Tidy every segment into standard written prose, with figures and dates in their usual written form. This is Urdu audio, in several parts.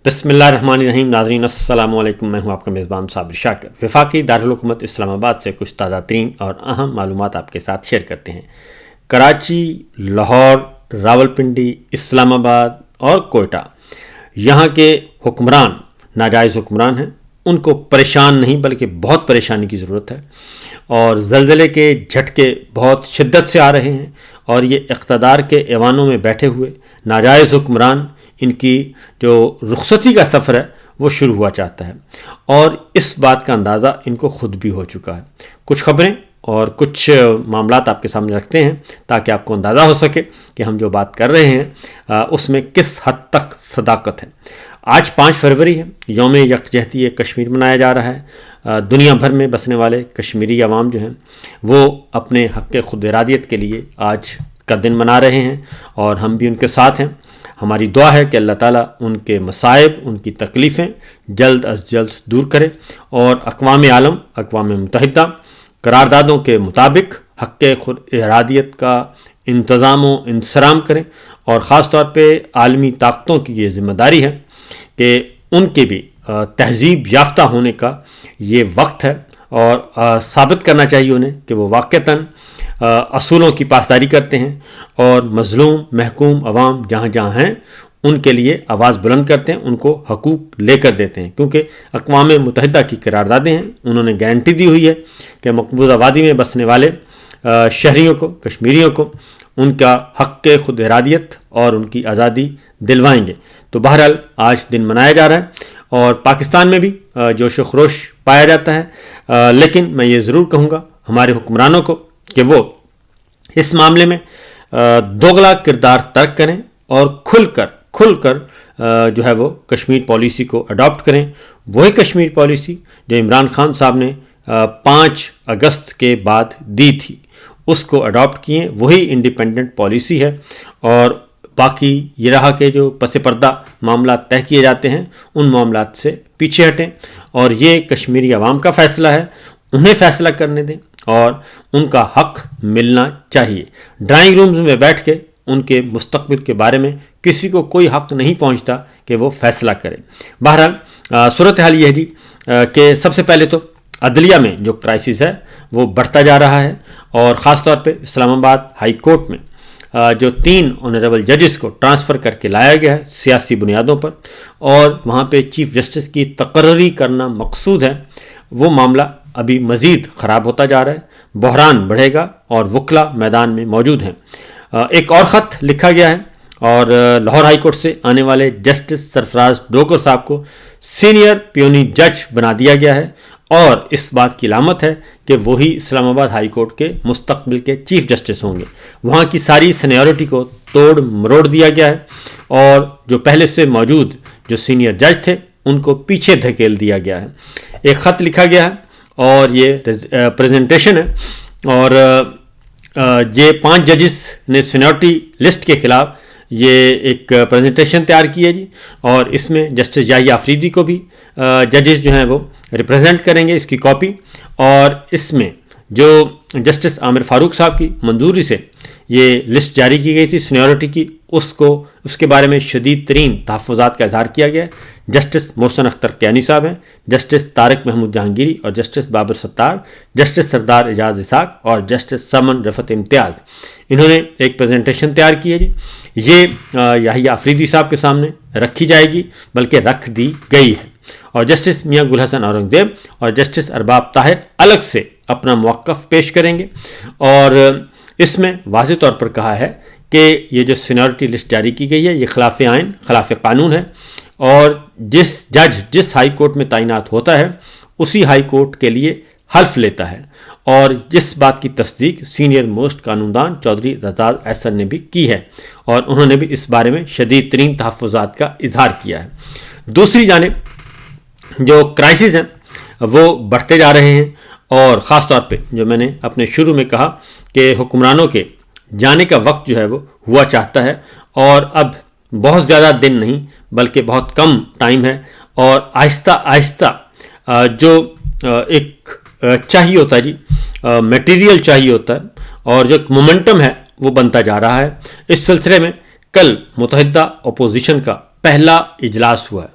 بسم اللہ الرحمن الرحیم. ناظرین السلام علیکم. میں ہوں آپ کا میزبان صابر شاکر. وفاقی دارالحکومت اسلام آباد سے کچھ تازہ ترین اور اہم معلومات آپ کے ساتھ شیئر کرتے ہیں. کراچی، لاہور، راولپنڈی، اسلام آباد اور کوئٹہ یہاں کے حکمران ناجائز حکمران ہیں. ان کو پریشان نہیں بلکہ بہت پریشانی کی ضرورت ہے، اور زلزلے کے جھٹکے بہت شدت سے آ رہے ہیں، اور یہ اقتدار کے ایوانوں میں بیٹھے ہوئے ناجائز حکمران ان کی جو رخصتی کا سفر ہے وہ شروع ہوا چاہتا ہے، اور اس بات کا اندازہ ان کو خود بھی ہو چکا ہے. کچھ خبریں اور کچھ معاملات آپ کے سامنے رکھتے ہیں تاکہ آپ کو اندازہ ہو سکے کہ ہم جو بات کر رہے ہیں اس میں کس حد تک صداقت ہے. آج 5 فروری ہے، یوم یکجہتی کشمیر منایا جا رہا ہے. دنیا بھر میں بسنے والے کشمیری عوام جو ہیں وہ اپنے حق خود ارادیت کے لیے آج کا دن منا رہے ہیں، اور ہم بھی ان کے ساتھ ہیں. ہماری دعا ہے کہ اللہ تعالیٰ ان کے مصائب، ان کی تکلیفیں جلد از جلد دور کرے، اور اقوام عالم، اقوام متحدہ قراردادوں کے مطابق حق خود ارادیت کا انتظام و انصرام کریں. اور خاص طور پہ عالمی طاقتوں کی یہ ذمہ داری ہے کہ ان کے بھی تہذیب یافتہ ہونے کا یہ وقت ہے، اور ثابت کرنا چاہیے انہیں کہ وہ واقعتاً اصولوں کی پاسداری کرتے ہیں، اور مظلوم محکوم عوام جہاں جہاں ہیں ان کے لیے آواز بلند کرتے ہیں، ان کو حقوق لے کر دیتے ہیں. کیونکہ اقوام متحدہ کی قراردادیں ہیں، انہوں نے گارنٹی دی ہوئی ہے کہ مقبوضہ وادی میں بسنے والے شہریوں کو، کشمیریوں کو ان کا حق خود ارادیت اور ان کی آزادی دلوائیں گے. تو بہرحال آج دن منایا جا رہا ہے، اور پاکستان میں بھی جوش و خروش پایا جاتا ہے. لیکن میں یہ ضرور کہوں گا ہمارے حکمرانوں کو کہ وہ اس معاملے میں دوغلا کردار ترک کریں، اور کھل کر جو ہے وہ کشمیر پالیسی کو اڈاپٹ کریں. وہی کشمیر پالیسی جو عمران خان صاحب نے 5 اگست کے بعد دی تھی، اس کو اڈاپٹ کیے. وہی انڈیپینڈنٹ پالیسی ہے، اور باقی یہ رہا کہ جو پس پردہ معاملات طے کیے جاتے ہیں ان معاملات سے پیچھے ہٹیں، اور یہ کشمیری عوام کا فیصلہ ہے، انہیں فیصلہ کرنے دیں، اور ان کا حق ملنا چاہیے. ڈرائنگ رومز میں بیٹھ کے ان کے مستقبل کے بارے میں کسی کو کوئی حق نہیں پہنچتا کہ وہ فیصلہ کرے. بہرحال صورتحال یہ ہے جی کہ سب سے پہلے تو عدلیہ میں جو کرائسس ہے وہ بڑھتا جا رہا ہے، اور خاص طور پہ اسلام آباد ہائی کورٹ میں جو 3 آنریبل ججز کو ٹرانسفر کر کے لایا گیا ہے سیاسی بنیادوں پر، اور وہاں پہ چیف جسٹس کی تقرری کرنا مقصود ہے، وہ معاملہ ابھی مزید خراب ہوتا جا رہا ہے. بحران بڑھے گا، اور وکلا میدان میں موجود ہیں. ایک اور خط لکھا گیا ہے، اور لاہور ہائی کورٹ سے آنے والے جسٹس سرفراز ڈوگر صاحب کو سینئر پیونی جج بنا دیا گیا ہے، اور اس بات کی علامت ہے کہ وہی اسلام آباد ہائی کورٹ کے مستقبل کے چیف جسٹس ہوں گے. وہاں کی ساری سینیورٹی کو توڑ مروڑ دیا گیا ہے، اور جو پہلے سے موجود جو سینئر جج تھے ان کو پیچھے دھکیل دیا گیا ہے. ایک خط لکھا گیا ہے، اور یہ پریزنٹیشن ہے، اور یہ 5 ججز نے سینیورٹی لسٹ کے خلاف یہ ایک پریزنٹیشن تیار کی ہے جی، اور اس میں جسٹس یحییٰ آفریدی کو بھی ججز جو ہیں وہ ریپرزینٹ کریں گے اس کی کاپی. اور اس میں جو جسٹس عامر فاروق صاحب کی منظوری سے یہ لسٹ جاری کی گئی تھی سینیورٹی کی، اس کے بارے میں شدید ترین تحفظات کا اظہار کیا گیا ہے. جسٹس محسن اختر کیانی صاحب ہیں، جسٹس طارق محمود جہانگیری، اور جسٹس بابر ستار، جسٹس سردار اعجاز اسحاق، اور جسٹس سمن رفعت امتیاز. انہوں نے ایک پریزنٹیشن تیار کی ہے جی. یہ یحییٰ آفریدی صاحب کے سامنے رکھی جائے گی، بلکہ رکھ دی گئی ہے، اور جسٹس میاں گل حسن اورنگزیب اور جسٹس ارباب طاہر الگ سے اپنا موقف پیش کریں گے. اور اس میں واضح طور پر کہا ہے کہ یہ جو سینیورٹی لسٹ جاری کی گئی ہے یہ خلاف آئین، خلاف قانون ہے، اور جس جج جس ہائی کورٹ میں تعینات ہوتا ہے اسی ہائی کورٹ کے لیے حلف لیتا ہے. اور جس بات کی تصدیق سینئر موسٹ قانوندان چودھری رضا احسن نے بھی کی ہے، اور انہوں نے بھی اس بارے میں شدید ترین تحفظات کا اظہار کیا ہے. دوسری جانب جو کرائسس ہیں وہ بڑھتے جا رہے ہیں، اور خاص طور پہ جو میں نے اپنے شروع میں کہا کہ حکمرانوں کے جانے کا وقت جو ہے وہ ہوا چاہتا ہے، اور اب بہت زیادہ دن نہیں بلکہ بہت کم ٹائم ہے، اور آہستہ آہستہ جو ایک چاہیے ہوتا ہے جی میٹیریل چاہیے ہوتا ہے، اور جو مومنٹم ہے وہ بنتا جا رہا ہے. اس سلسلے میں کل متحدہ اپوزیشن کا پہلا اجلاس ہوا ہے.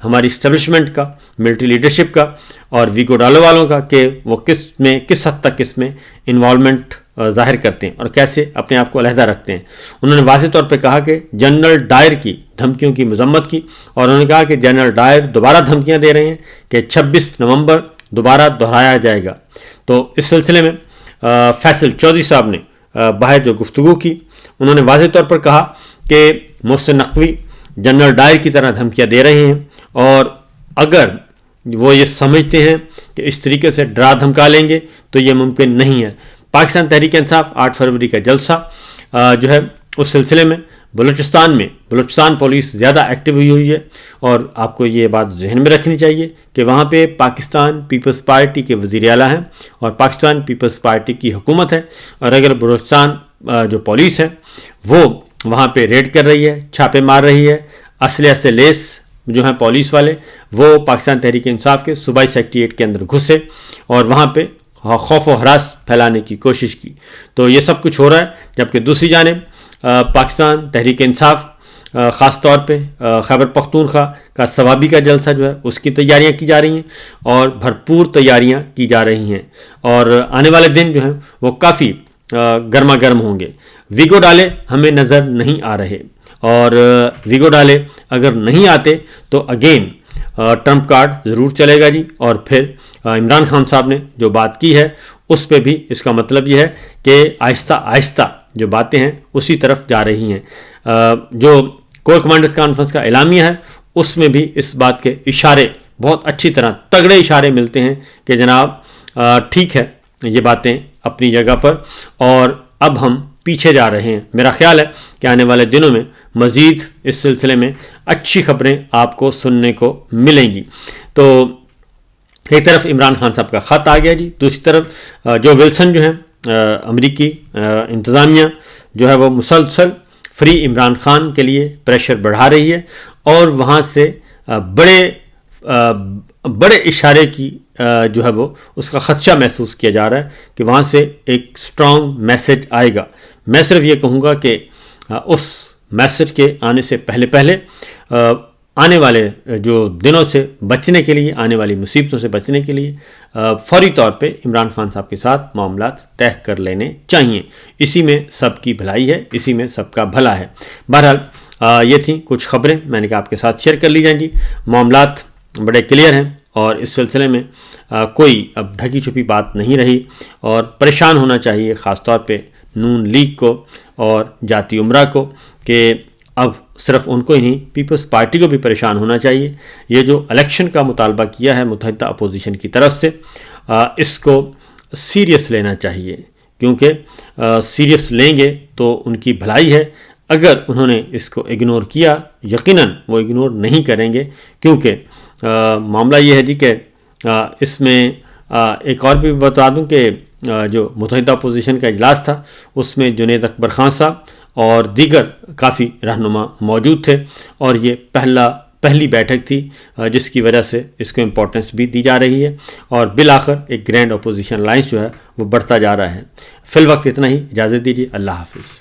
ہماری اسٹیبلشمنٹ کا، ملٹری لیڈرشپ کا اور ویگو ڈالو والوں کا کہ وہ کس حد تک اس میں انوالومنٹ ظاہر کرتے ہیں اور کیسے اپنے آپ کو علیحدہ رکھتے ہیں۔ انہوں نے واضح طور پہ کہا کہ جنرل ڈائر کی دھمکیوں کی مذمت کی، اور انہوں نے کہا کہ جنرل ڈائر دوبارہ دھمکیاں دے رہے ہیں کہ 26 نومبر دوبارہ دہرایا جائے گا۔ تو اس سلسلے میں فیصل چودھری صاحب نے باہر جو گفتگو کی، انہوں نے واضح طور پر کہا کہ محسن نقوی جنرل ڈائر کی طرح دھمکیاں دے رہے ہیں، اور اگر وہ یہ سمجھتے ہیں کہ اس طریقے سے ڈرا دھمکا لیں گے تو یہ ممکن نہیں ہے۔ پاکستان تحریک انصاف 8 فروری کا جلسہ جو ہے اس سلسلے میں بلوچستان پولیس زیادہ ایکٹیو ہوئی ہے، اور آپ کو یہ بات ذہن میں رکھنی چاہیے کہ وہاں پہ پاکستان پیپلز پارٹی کے وزیر اعلیٰ ہیں اور پاکستان پیپلز پارٹی کی حکومت ہے، اور اگر بلوچستان جو پولیس ہے وہ وہاں پہ ریڈ کر رہی ہے، چھاپے مار رہی ہے، اسلحے سے لیس جو ہیں پولیس والے وہ پاکستان تحریک انصاف کے صوبائی سیکریٹریٹ کے اندر گھسے اور وہاں پہ خوف و ہراس پھیلانے کی کوشش کی، تو یہ سب کچھ ہو رہا ہے۔ جبکہ دوسری جانب پاکستان تحریک انصاف خاص طور پہ خیبر پختونخوا کا ثوابی کا جلسہ جو ہے اس کی تیاریاں کی جا رہی ہیں، اور بھرپور تیاریاں کی جا رہی ہیں، اور آنے والے دن جو ہیں وہ کافی گرما گرم ہوں گے۔ ویگو ڈالے ہمیں نظر نہیں آ رہے، اور ویگو ڈالے اگر نہیں آتے تو اگین ٹرمپ کارڈ ضرور چلے گا جی، اور پھر عمران خان صاحب نے جو بات کی ہے اس پہ بھی اس کا مطلب یہ ہے کہ آہستہ آہستہ جو باتیں ہیں اسی طرف جا رہی ہیں۔ جو کور کمانڈرز کانفرنس کا اعلامیہ ہے اس میں بھی اس بات کے اشارے بہت اچھی طرح تگڑے اشارے ملتے ہیں کہ جناب ٹھیک ہے یہ باتیں اپنی جگہ پر، اور اب ہم پیچھے جا رہے ہیں۔ میرا خیال ہے کہ آنے والے دنوں میں مزید اس سلسلے میں اچھی خبریں آپ کو سننے کو ملیں گی۔ تو ایک طرف عمران خان صاحب کا خط آ گیا جی، دوسری طرف جو ولسن جو ہیں امریکی انتظامیہ جو ہے وہ مسلسل فری عمران خان کے لیے پریشر بڑھا رہی ہے، اور وہاں سے بڑے اشارے کی جو ہے وہ اس کا خدشہ محسوس کیا جا رہا ہے کہ وہاں سے ایک سٹرانگ میسج آئے گا۔ میں صرف یہ کہوں گا کہ اس میسج کے آنے سے پہلے آنے والے جو دنوں سے بچنے کے لیے، آنے والی مصیبتوں سے بچنے کے لیے فوری طور پہ عمران خان صاحب کے ساتھ معاملات طے کر لینے چاہیے۔ اسی میں سب کی بھلائی ہے، اسی میں سب کا بھلا ہے۔ بہرحال یہ تھیں کچھ خبریں میں نے کہا آپ کے ساتھ شیئر کر لی جائیں گی۔ معاملات بڑے کلیئر ہیں، اور اس سلسلے میں کوئی اب ڈھکی چھپی بات نہیں رہی، اور پریشان ہونا چاہیے خاص طور پہ نون لیگ کو اور جاتی امرا کو، کہ اب صرف ان کو ہی نہیں پیپلز پارٹی کو بھی پریشان ہونا چاہیے۔ یہ جو الیکشن کا مطالبہ کیا ہے متحدہ اپوزیشن کی طرف سے، اس کو سیریس لینا چاہیے، کیونکہ سیریس لیں گے تو ان کی بھلائی ہے۔ اگر انہوں نے اس کو اگنور کیا، یقیناً وہ اگنور نہیں کریں گے، کیونکہ معاملہ یہ ہے جی کہ اس میں ایک اور بھی بتا دوں کہ جو متحدہ اپوزیشن کا اجلاس تھا اس میں جنید اکبر خان صاحب اور دیگر کافی رہنما موجود تھے، اور یہ پہلی بیٹھک تھی جس کی وجہ سے اس کو امپورٹنس بھی دی جا رہی ہے، اور بالآخر ایک گرینڈ اپوزیشن الائنس جو ہے وہ بڑھتا جا رہا ہے۔ فی الوقت اتنا ہی، اجازت دیجیے، اللہ حافظ۔